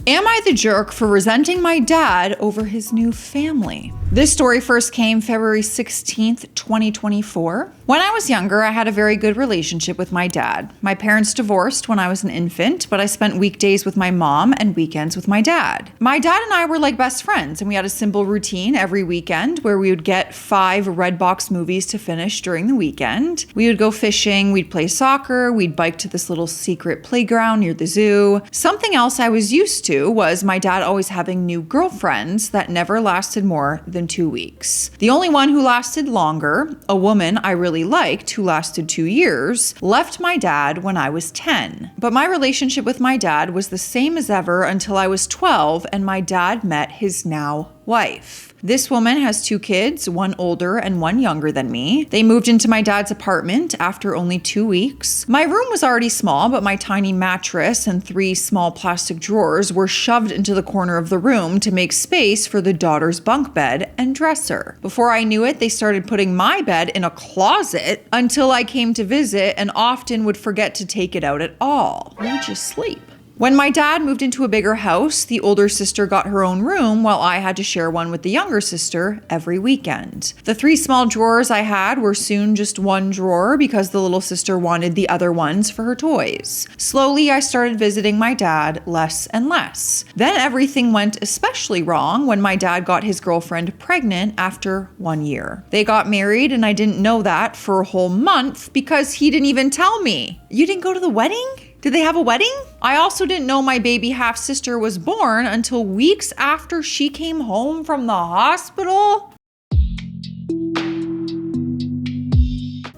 Am I the jerk for resenting my dad over his new family? This story first came February 16th, 2024. When I was younger, I had a very good relationship with my dad. My parents divorced when I was an infant, but I spent weekdays with my mom and weekends with my dad. My dad and I were like best friends, and we had a simple routine every weekend where we would get 5 Redbox movies to finish during the weekend. We would go fishing, we'd play soccer, we'd bike to this little secret playground near the zoo. Something else I was used to was my dad always having new girlfriends that never lasted more than 2 weeks. The only one who lasted longer, a woman I really liked who lasted 2 years, left my dad when I was 10. But my relationship with my dad was the same as ever until I was 12 and my dad met his now wife. This woman has 2 kids, one older and one younger than me. They moved into my dad's apartment after only 2 weeks. My room was already small, but my tiny mattress and 3 small plastic drawers were shoved into the corner of the room to make space for the daughter's bunk bed and dresser. Before I knew it, they started putting my bed in a closet until I came to visit and often would forget to take it out at all. We would just sleep. When my dad moved into a bigger house, the older sister got her own room while I had to share one with the younger sister every weekend. The 3 small drawers I had were soon just 1 drawer because the little sister wanted the other ones for her toys. Slowly, I started visiting my dad less and less. Then everything went especially wrong when my dad got his girlfriend pregnant after 1 year. They got married and I didn't know that for a whole month because he didn't even tell me. You didn't go to the wedding? Did they have a wedding? I also didn't know my baby half-sister was born until weeks after she came home from the hospital.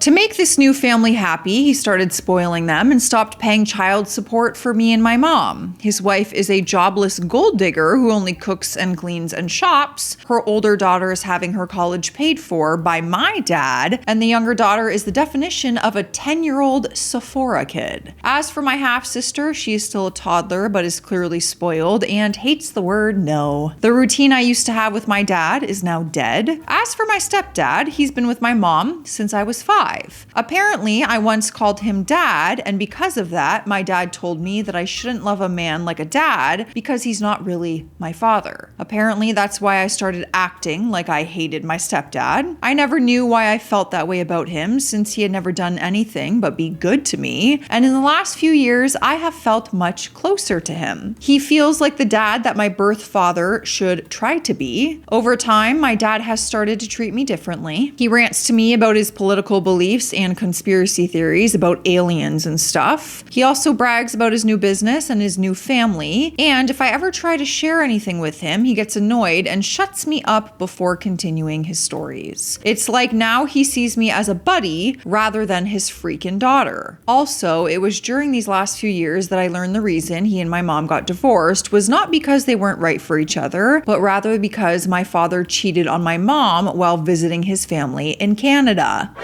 To make this new family happy, he started spoiling them and stopped paying child support for me and my mom. His wife is a jobless gold digger who only cooks and cleans and shops. Her older daughter is having her college paid for by my dad, and the younger daughter is the definition of a 10-year-old Sephora kid. As for my half-sister, she is still a toddler but is clearly spoiled and hates the word no. The routine I used to have with my dad is now dead. As for my stepdad, he's been with my mom since I was 5. Apparently, I once called him dad, and because of that, my dad told me that I shouldn't love a man like a dad because he's not really my father. Apparently, that's why I started acting like I hated my stepdad. I never knew why I felt that way about him since he had never done anything but be good to me, and in the last few years, I have felt much closer to him. He feels like the dad that my birth father should try to be. Over time, my dad has started to treat me differently. He rants to me about his political beliefs and conspiracy theories about aliens and stuff. He also brags about his new business and his new family, and if I ever try to share anything with him, he gets annoyed and shuts me up before continuing his stories. It's like now he sees me as a buddy rather than his freaking daughter. Also, it was during these last few years that I learned the reason he and my mom got divorced was not because they weren't right for each other, but rather because my father cheated on my mom while visiting his family in Canada.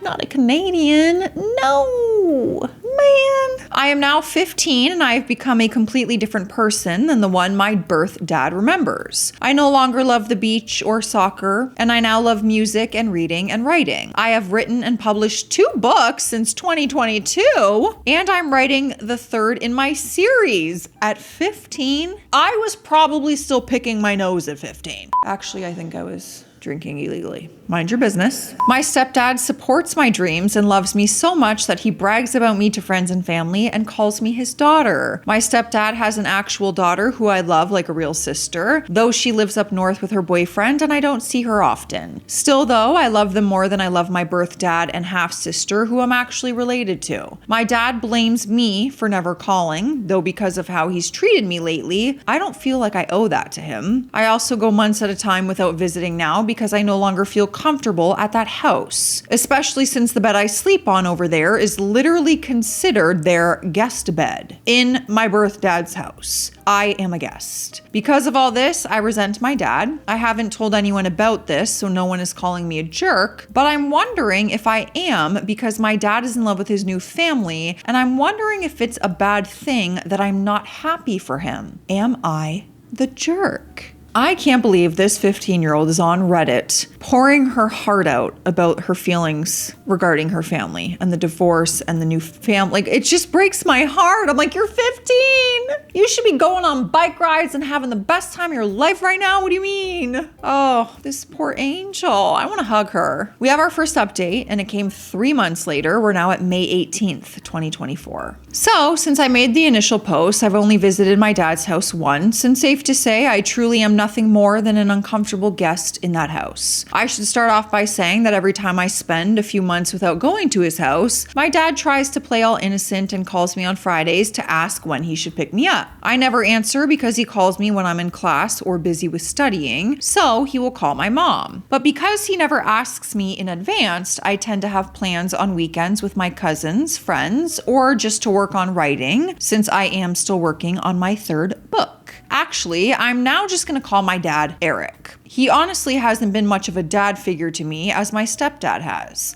Not a Canadian. No, man. I am now 15 and I have become a completely different person than the one my birth dad remembers. I no longer love the beach or soccer, and I now love music and reading and writing. I have written and published 2 books since 2022, and I'm writing the 3rd in my series at 15. I was probably still picking my nose at 15. Actually, I think I was drinking illegally. Mind your business. My stepdad supports my dreams and loves me so much that he brags about me to friends and family and calls me his daughter. My stepdad has an actual daughter who I love like a real sister, though she lives up north with her boyfriend and I don't see her often. Still though, I love them more than I love my birth dad and half-sister who I'm actually related to. My dad blames me for never calling, though because of how he's treated me lately, I don't feel like I owe that to him. I also go months at a time without visiting now because I no longer feel comfortable at that house, especially since the bed I sleep on over there is literally considered their guest bed in my birth dad's house. I am a guest. Because of all this, I resent my dad. I haven't told anyone about this, so no one is calling me a jerk, but I'm wondering if I am because my dad is in love with his new family, and I'm wondering if it's a bad thing that I'm not happy for him. Am I the jerk? I can't believe this 15-year-old is on Reddit pouring her heart out about her feelings regarding her family and the divorce and the new family. Like, it just breaks my heart. I'm like, you're 15. You should be going on bike rides and having the best time of your life right now. What do you mean? Oh, this poor angel. I want to hug her. We have our first update and it came 3 months later. We're now at May 18th, 2024. So since I made the initial post, I've only visited my dad's house once, and safe to say, I truly am nothing more than an uncomfortable guest in that house. I should start off by saying that every time I spend a few months without going to his house, my dad tries to play all innocent and calls me on Fridays to ask when he should pick me up. I never answer because he calls me when I'm in class or busy with studying, so he will call my mom. But because he never asks me in advance, I tend to have plans on weekends with my cousins, friends, or just to work on writing, since I am still working on my third book. Actually, I'm now just going to call my dad Eric. He honestly hasn't been much of a dad figure to me as my stepdad has.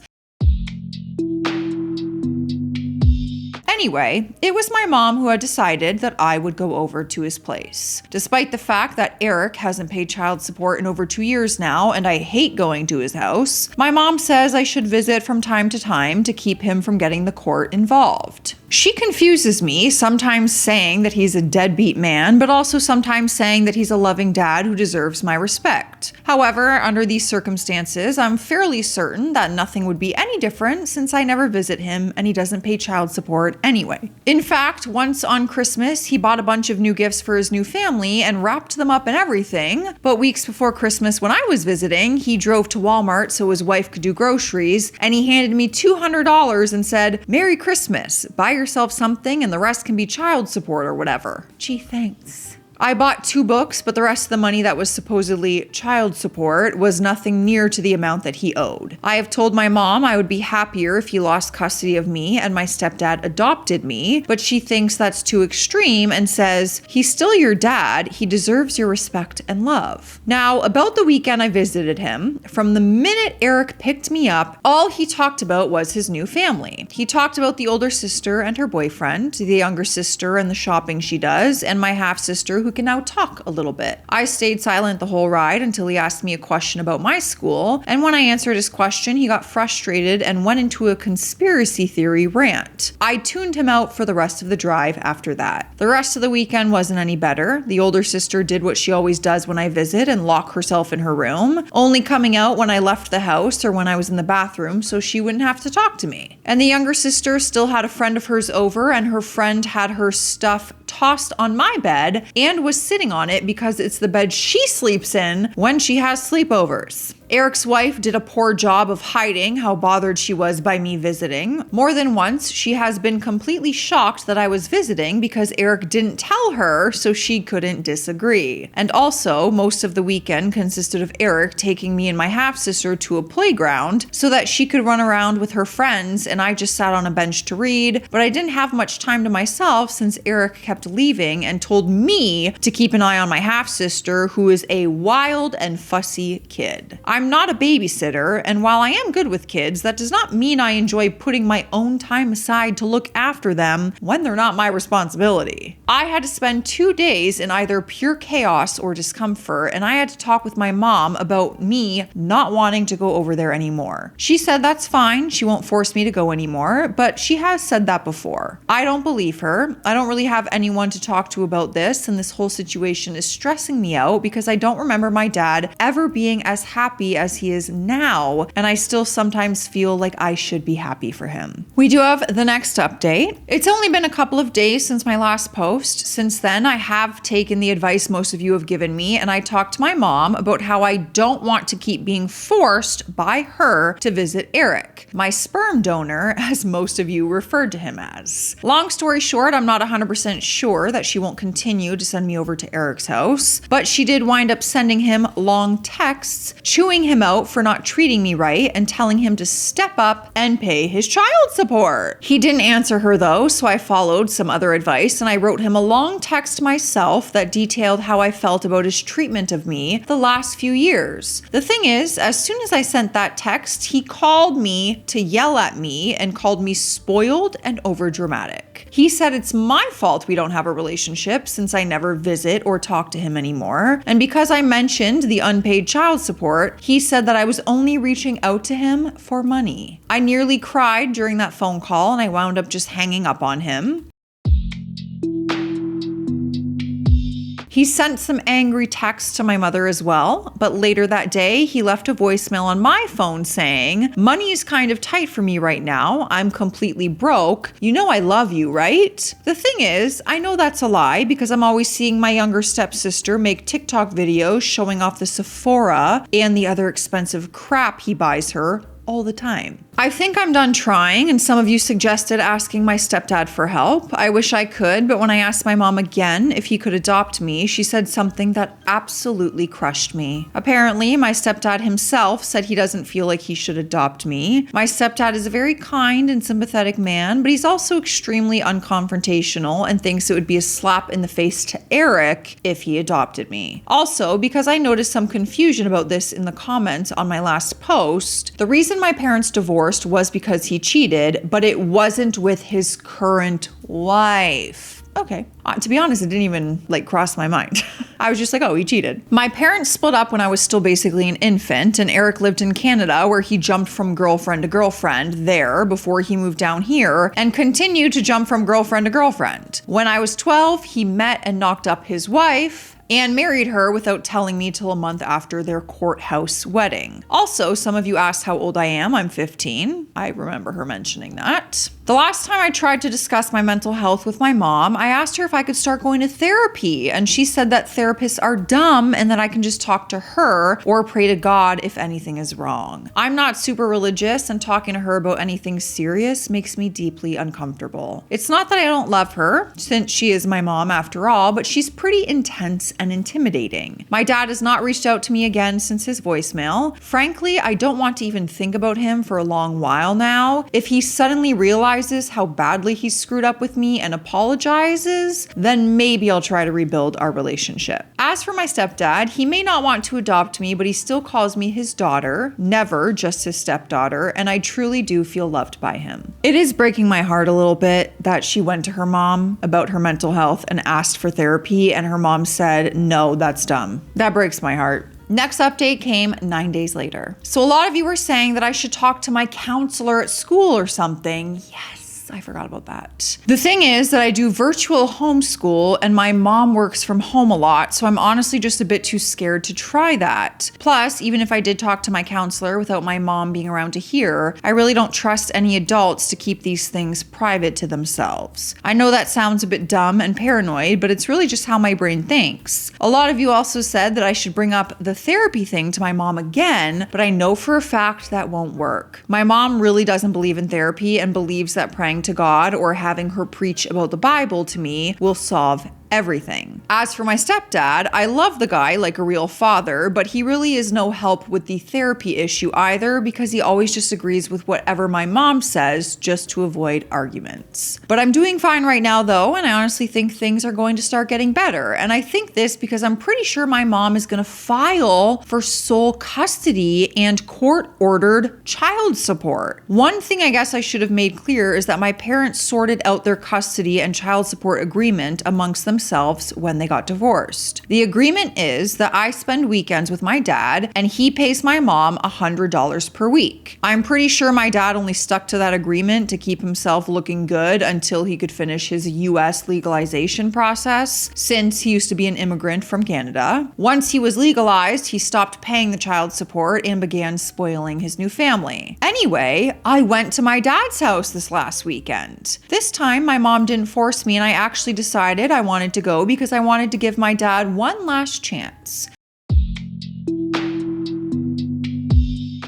Anyway, it was my mom who had decided that I would go over to his place. Despite the fact that Eric hasn't paid child support in over 2 years now, and I hate going to his house, my mom says I should visit from time to time to keep him from getting the court involved. She confuses me, sometimes saying that he's a deadbeat man, but also sometimes saying that he's a loving dad who deserves my respect. However, under these circumstances, I'm fairly certain that nothing would be any different since I never visit him and he doesn't pay child support anyway. In fact, once on Christmas, he bought a bunch of new gifts for his new family and wrapped them up and everything. But weeks before Christmas, when I was visiting, he drove to Walmart so his wife could do groceries, and he handed me $200 and said, "Merry Christmas, buy yourself something and the rest can be child support or whatever." Gee, thanks. I bought 2 books, but the rest of the money that was supposedly child support was nothing near to the amount that he owed. I have told my mom I would be happier if he lost custody of me and my stepdad adopted me, but she thinks that's too extreme and says, he's still your dad, he deserves your respect and love. Now, about the weekend I visited him, from the minute Eric picked me up, all he talked about was his new family. He talked about the older sister and her boyfriend, the younger sister and the shopping she does, and my half-sister who can now talk a little bit. I stayed silent the whole ride until he asked me a question about my school, and when I answered his question, he got frustrated and went into a conspiracy theory rant. I tuned him out for the rest of the drive after that. The rest of the weekend wasn't any better. The older sister did what she always does when I visit and lock herself in her room, only coming out when I left the house or when I was in the bathroom so she wouldn't have to talk to me. And the younger sister still had a friend of hers over, and her friend had her stuff tossed on my bed and was sitting on it because it's the bed she sleeps in when she has sleepovers. Eric's wife did a poor job of hiding how bothered she was by me visiting. More than once, she has been completely shocked that I was visiting because Eric didn't tell her, so she couldn't disagree. And also, most of the weekend consisted of Eric taking me and my half-sister to a playground so that she could run around with her friends, and I just sat on a bench to read, but I didn't have much time to myself since Eric kept leaving and told me to keep an eye on my half-sister, who is a wild and fussy kid. I'm not a babysitter, and while I am good with kids, that does not mean I enjoy putting my own time aside to look after them when they're not my responsibility. I had to spend 2 days in either pure chaos or discomfort, and I had to talk with my mom about me not wanting to go over there anymore. She said that's fine, she won't force me to go anymore, but she has said that before. I don't believe her. I don't really have anyone to talk to about this, and this whole situation is stressing me out because I don't remember my dad ever being as happy as he is now, and I still sometimes feel like I should be happy for him. We do have the next update. It's only been a couple of days since my last post. Since then, I have taken the advice most of you have given me, and I talked to my mom about how I don't want to keep being forced by her to visit Eric, my sperm donor, as most of you referred to him as. Long story short, I'm not 100% sure that she won't continue to send me over to Eric's house, but she did wind up sending him long texts, chewing him out for not treating me right and telling him to step up and pay his child support. He didn't answer her though, so I followed some other advice and I wrote him a long text myself that detailed how I felt about his treatment of me the last few years. The thing is, as soon as I sent that text, he called me to yell at me and called me spoiled and overdramatic. topic. He said it's my fault we don't have a relationship since I never visit or talk to him anymore. And because I mentioned the unpaid child support, he said that I was only reaching out to him for money. I nearly cried during that phone call and I wound up just hanging up on him. He sent some angry texts to my mother as well, but later that day, he left a voicemail on my phone saying, "Money is kind of tight for me right now. I'm completely broke. You know I love you, right?" The thing is, I know that's a lie because I'm always seeing my younger stepsister make TikTok videos showing off the Sephora and the other expensive crap he buys her all the time. I think I'm done trying, and some of you suggested asking my stepdad for help. I wish I could, but when I asked my mom again if he could adopt me, she said something that absolutely crushed me. Apparently, my stepdad himself said he doesn't feel like he should adopt me. My stepdad is a very kind and sympathetic man, but he's also extremely unconfrontational and thinks it would be a slap in the face to Eric if he adopted me. Also, because I noticed some confusion about this in the comments on my last post, the reason my parents divorced was because he cheated, but it wasn't with his current wife. Okay. To be honest, it didn't even cross my mind. I was just like, oh, he cheated. My parents split up when I was still basically an infant, and Eric lived in Canada where he jumped from girlfriend to girlfriend there before he moved down here and continued to jump from girlfriend to girlfriend. When I was 12, he met and knocked up his wife and married her without telling me till a month after their courthouse wedding. Also, some of you asked how old I am. I'm 15. I remember her mentioning that. The last time I tried to discuss my mental health with my mom, I asked her if I could start going to therapy, and she said that therapists are dumb and that I can just talk to her or pray to God if anything is wrong. I'm not super religious, and talking to her about anything serious makes me deeply uncomfortable. It's not that I don't love her, since she is my mom after all, but she's pretty intense and intimidating. My dad has not reached out to me again since his voicemail. Frankly, I don't want to even think about him for a long while now. If he suddenly realizes how badly he screwed up with me and apologizes, then maybe I'll try to rebuild our relationship. As for my stepdad, he may not want to adopt me, but he still calls me his daughter, never just his stepdaughter, and I truly do feel loved by him. It is breaking my heart a little bit that she went to her mom about her mental health and asked for therapy, and her mom said, "No, that's dumb." That breaks my heart. Next update came 9 days later. So a lot of you were saying that I should talk to my counselor at school or something. Yes. I forgot about that. The thing is that I do virtual homeschool and my mom works from home a lot, so I'm honestly just a bit too scared to try that. Plus, even if I did talk to my counselor without my mom being around to hear, I really don't trust any adults to keep these things private to themselves. I know that sounds a bit dumb and paranoid, but it's really just how my brain thinks. A lot of you also said that I should bring up the therapy thing to my mom again, but I know for a fact that won't work. My mom really doesn't believe in therapy and believes that praying to God or having her preach about the Bible to me will solve everything. As for my stepdad, I love the guy like a real father, but he really is no help with the therapy issue either because he always just agrees with whatever my mom says just to avoid arguments. But I'm doing fine right now though, and I honestly think things are going to start getting better. And I think this because I'm pretty sure my mom is going to file for sole custody and court-ordered child support. One thing I guess I should have made clear is that my parents sorted out their custody and child support agreement amongst themselves when they got divorced. The agreement is that I spend weekends with my dad and he pays my mom $100 per week. I'm pretty sure my dad only stuck to that agreement to keep himself looking good until he could finish his US legalization process, since he used to be an immigrant from Canada. Once he was legalized, he stopped paying the child support and began spoiling his new family. Anyway, I went to my dad's house this last weekend. This time, my mom didn't force me and I actually decided I wanted to go because I wanted to give my dad one last chance.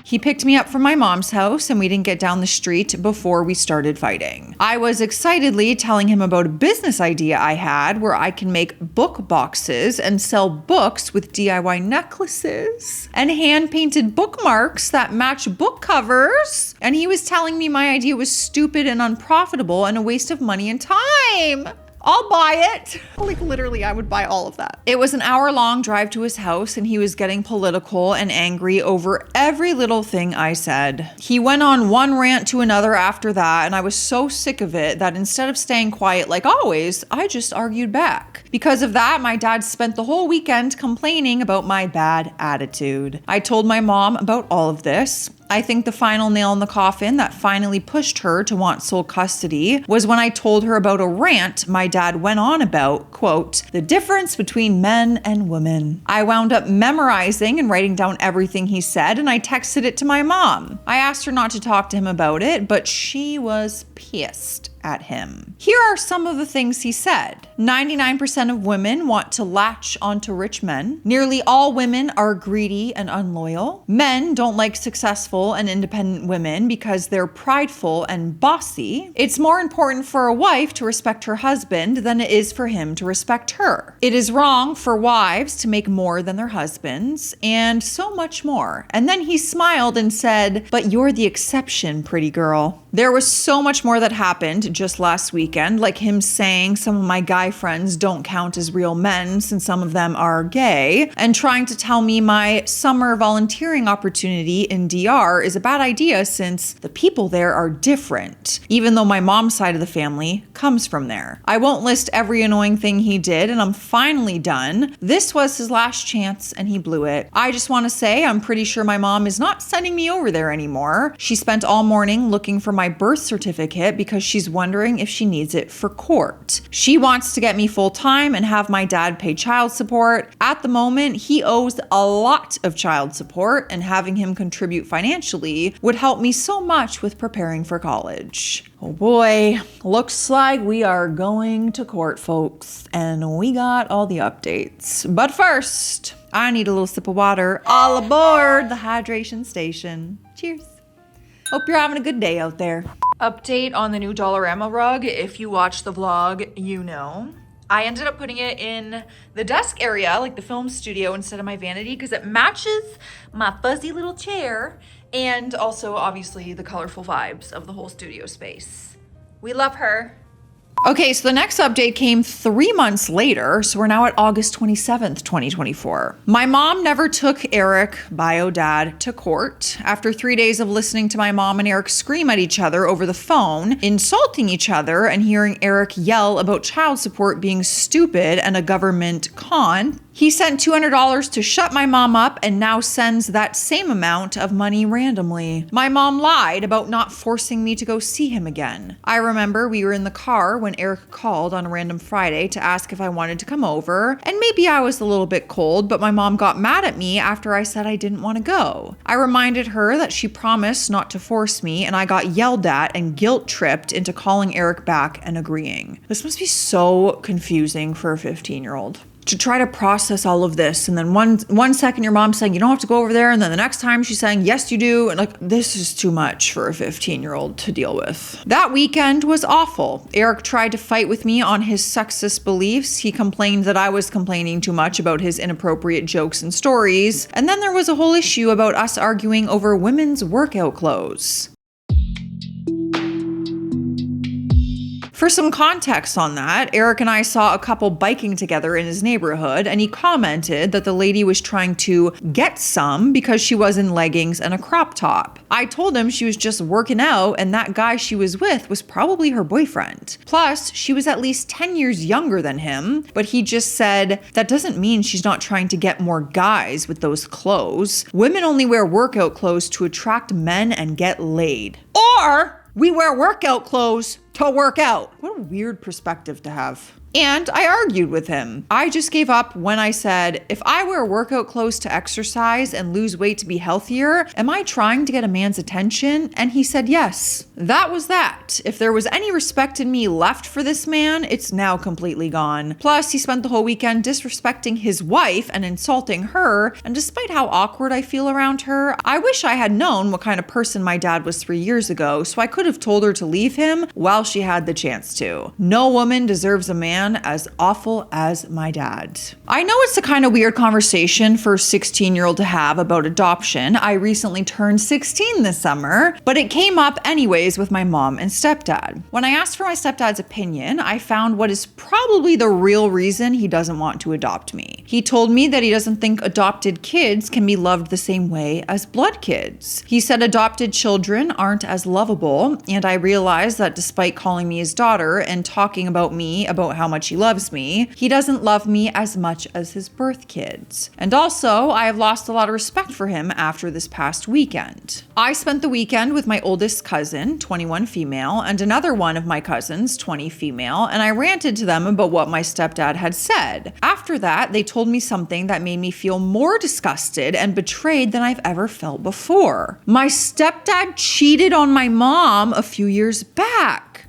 He picked me up from my mom's house and we didn't get down the street before we started fighting. I was excitedly telling him about a business idea I had where I can make book boxes and sell books with DIY necklaces and hand-painted bookmarks that match book covers. And he was telling me my idea was stupid and unprofitable and a waste of money and time. I'll buy it. Like literally, I would buy all of that. It was an hour-long drive to his house and he was getting political and angry over every little thing I said. He went on one rant to another after that and I was so sick of it that instead of staying quiet like always, I just argued back. Because of that, my dad spent the whole weekend complaining about my bad attitude. I told my mom about all of this. I think the final nail in the coffin that finally pushed her to want sole custody was when I told her about a rant my dad went on about, quote, the difference between men and women. I wound up memorizing and writing down everything he said, and I texted it to my mom. I asked her not to talk to him about it, but she was pissed at him. Here are some of the things he said. 99% of women want to latch onto rich men. Nearly all women are greedy and unloyal. Men don't like successful and independent women because they're prideful and bossy. It's more important for a wife to respect her husband than it is for him to respect her. It is wrong for wives to make more than their husbands, and so much more. And then he smiled and said, but you're the exception, pretty girl. There was so much more that happened just last weekend, like him saying some of my guy friends don't count as real men since some of them are gay, and trying to tell me my summer volunteering opportunity in DR is a bad idea since the people there are different, even though my mom's side of the family comes from there. I won't list every annoying thing he did, and I'm finally done. This was his last chance and he blew it. I just want to say I'm pretty sure my mom is not sending me over there anymore. She spent all morning looking for my birth certificate because she's wondering if she needs it for court. She wants to get me full-time and have my dad pay child support. At the moment, he owes a lot of child support, and having him contribute financially would help me so much with preparing for college. Oh boy, looks like we are going to court, folks, and we got all the updates. But first, I need a little sip of water. All aboard the hydration station. Cheers. Hope you're having a good day out there. Update on the new Dollarama rug. If you watch the vlog, you know. I ended up putting it in the desk area, like the film studio, instead of my vanity because it matches my fuzzy little chair and also obviously the colorful vibes of the whole studio space. We love her. Okay, so the next update came 3 months later, so we're now at August 27th, 2024. My mom never took Eric, bio dad, to court. After 3 days of listening to my mom and Eric scream at each other over the phone, insulting each other, and hearing Eric yell about child support being stupid and a government con, he sent $200 to shut my mom up and now sends that same amount of money randomly. My mom lied about not forcing me to go see him again. I remember we were in the car when Eric called on a random Friday to ask if I wanted to come over, and maybe I was a little bit cold, but my mom got mad at me after I said I didn't want to go. I reminded her that she promised not to force me, and I got yelled at and guilt-tripped into calling Eric back and agreeing. This must be so confusing for a 15-year-old. To try to process all of this, and then one second your mom's saying you don't have to go over there, and then the next time she's saying yes you do, and like this is too much for a 15-year-old to deal with. That weekend was awful. Eric tried to fight with me on his sexist beliefs. He complained that I was complaining too much about his inappropriate jokes and stories, and then there was a whole issue about us arguing over women's workout clothes. For some context on that, Eric and I saw a couple biking together in his neighborhood, and he commented that the lady was trying to get some because she was in leggings and a crop top. I told him she was just working out, and that guy she was with was probably her boyfriend. Plus, she was at least 10 years younger than him, but he just said, that doesn't mean she's not trying to get more guys with those clothes. Women only wear workout clothes to attract men and get laid. Or we wear workout clothes to work out. What a weird perspective to have. And I argued with him. I just gave up when I said, if I wear workout clothes to exercise and lose weight to be healthier, am I trying to get a man's attention? And he said yes. That was that. If there was any respect in me left for this man, it's now completely gone. Plus, he spent the whole weekend disrespecting his wife and insulting her, and despite how awkward I feel around her, I wish I had known what kind of person my dad was 3 years ago, so I could have told her to leave him while she had the chance to. No woman deserves a man man as awful as my dad. I know it's a kind of weird conversation for a 16-year-old to have about adoption. I recently turned 16 this summer, but it came up anyways with my mom and stepdad. When I asked for my stepdad's opinion, I found what is probably the real reason he doesn't want to adopt me. He told me that he doesn't think adopted kids can be loved the same way as blood kids. He said adopted children aren't as lovable, and I realized that despite calling me his daughter and talking about me, about how much he loves me, he doesn't love me as much as his birth kids. And also, I have lost a lot of respect for him after this past weekend. I spent the weekend with my oldest cousin, 21 female, and another one of my cousins, 20 female, and I ranted to them about what my stepdad had said. After that, they told me something that made me feel more disgusted and betrayed than I've ever felt before. My stepdad cheated on my mom a few years back.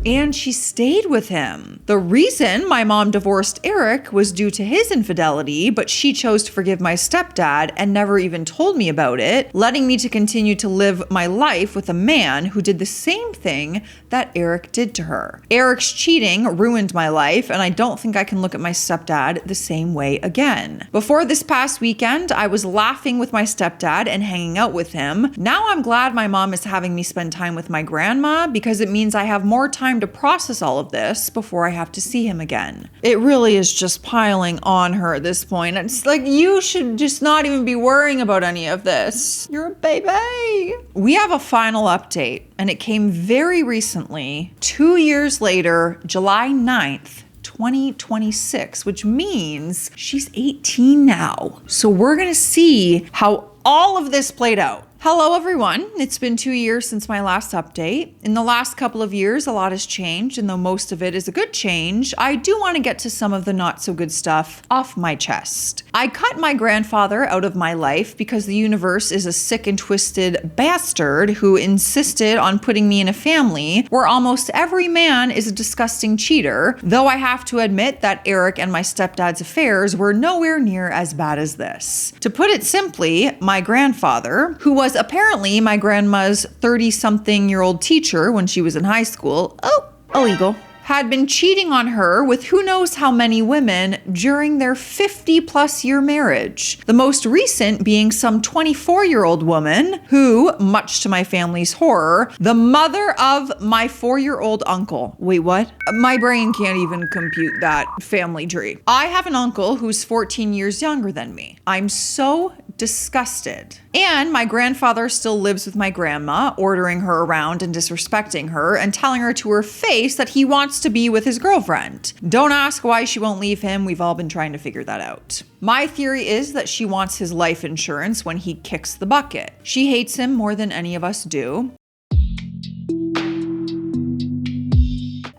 And she stayed with him. The reason my mom divorced Eric was due to his infidelity, but she chose to forgive my stepdad and never even told me about it, letting me to continue to live my life with a man who did the same thing that Eric did to her. Eric's cheating ruined my life, and I don't think I can look at my stepdad the same way again. Before this past weekend, I was laughing with my stepdad and hanging out with him. Now I'm glad my mom is having me spend time with my grandma because it means I have more time to process all of this before I have to see him again. It really is just piling on her at this point. It's like, you should just not even be worrying about any of this. You're a baby. We have a final update, and it came very recently, 2 years later, July 9th, 2026, which means she's 18 now. So we're gonna see how all of this played out. Hello everyone, it's been 2 years since my last update. In the last couple of years, a lot has changed, and though most of it is a good change, I do want to get to some of the not so good stuff off my chest. I cut my grandfather out of my life because the universe is a sick and twisted bastard who insisted on putting me in a family where almost every man is a disgusting cheater, though I have to admit that Eric and my stepdad's affairs were nowhere near as bad as this. To put it simply, my grandfather, who was apparently my grandma's 30-something-year-old teacher when she was in high school, illegal, had been cheating on her with who knows how many women during their 50-plus year marriage. The most recent being some 24-year-old woman who, much to my family's horror, the mother of my 4-year-old uncle. Wait, what? My brain can't even compute that family tree. I have an uncle who's 14 years younger than me. I'm so disgusted. And my grandfather still lives with my grandma, ordering her around and disrespecting her and telling her to her face that he wants to be with his girlfriend. Don't ask why she won't leave him. We've all been trying to figure that out. My theory is that she wants his life insurance when he kicks the bucket. She hates him more than any of us do.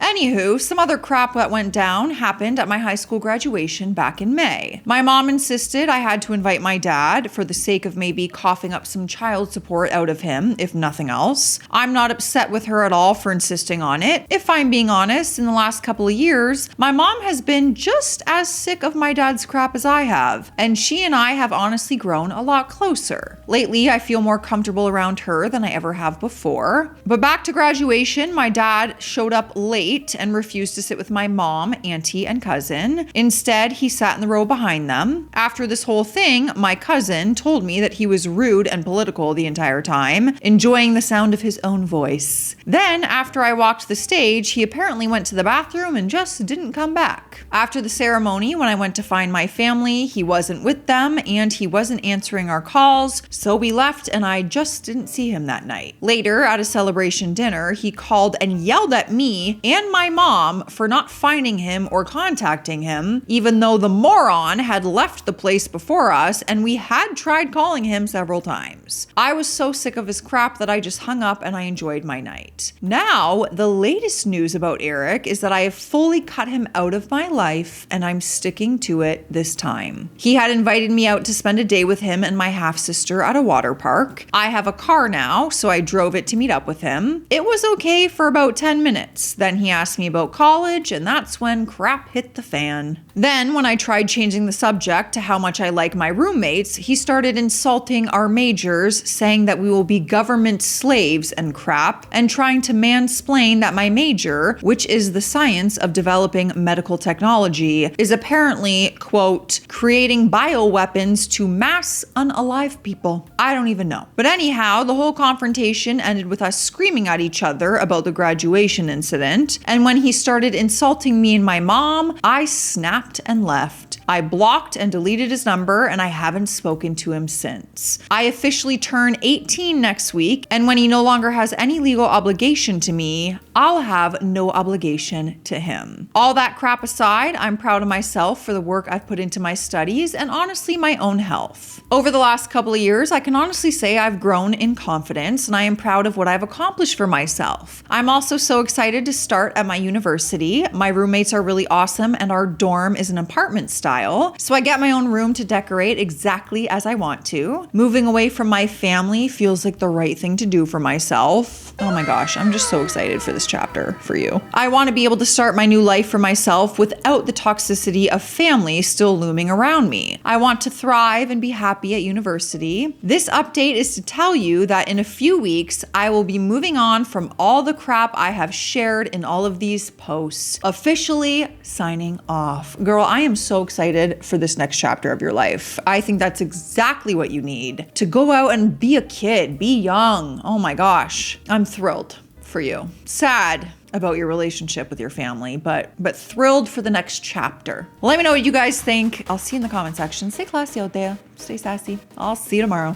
Anywho, some other crap that went down happened at my high school graduation back in May. My mom insisted I had to invite my dad for the sake of maybe coughing up some child support out of him, if nothing else. I'm not upset with her at all for insisting on it. If I'm being honest, in the last couple of years, my mom has been just as sick of my dad's crap as I have, and she and I have honestly grown a lot closer. Lately, I feel more comfortable around her than I ever have before. But back to graduation, my dad showed up late and refused to sit with my mom, auntie, and cousin. Instead, he sat in the row behind them. After this whole thing, my cousin told me that he was rude and political the entire time, enjoying the sound of his own voice. Then, after I walked the stage, he apparently went to the bathroom and just didn't come back. After the ceremony, when I went to find my family, he wasn't with them and he wasn't answering our calls, so we left and I just didn't see him that night. Later, at a celebration dinner, he called and yelled at me and my mom for not finding him or contacting him, even though the moron had left the place before us and we had tried calling him several times. I was so sick of his crap that I just hung up and I enjoyed my night. Now, the latest news about Eric is that I have fully cut him out of my life and I'm sticking to it this time. He had invited me out to spend a day with him and my half-sister at a water park. I have a car now, so I drove it to meet up with him. It was okay for about 10 minutes. Then he asked asked me about college, and that's when crap hit the fan. Then, when I tried changing the subject to how much I like my roommates, he started insulting our majors, saying that we will be government slaves and crap, and trying to mansplain that my major, which is the science of developing medical technology, is apparently, quote, creating bioweapons to mass unalive people. I don't even know. But anyhow, the whole confrontation ended with us screaming at each other about the graduation incident, and when he started insulting me and my mom, I snapped and left. I blocked and deleted his number, and I haven't spoken to him since. I officially turn 18 next week, and when he no longer has any legal obligation to me, I'll have no obligation to him. All that crap aside, I'm proud of myself for the work I've put into my studies and honestly my own health. Over the last couple of years, I can honestly say I've grown in confidence, and I am proud of what I've accomplished for myself. I'm also so excited to start at my university. My roommates are really awesome, and our dorm is an apartment style, so I get my own room to decorate exactly as I want to. Moving away from my family feels like the right thing to do for myself. Oh my gosh, I'm just so excited for this chapter for you. I want to be able to start my new life for myself without the toxicity of family still looming around me. I want to thrive and be happy at university. This update is to tell you that in a few weeks, I will be moving on from all the crap I have shared in all of these posts. Officially signing off. Girl, I am so excited for this next chapter of your life. I think that's exactly what you need. To go out and be a kid, be young. Oh my gosh. I'm thrilled for you. Sad about your relationship with your family, but thrilled for the next chapter. Let me know what you guys think. I'll see you in the comment section. Stay classy out there. Stay sassy. I'll see you tomorrow.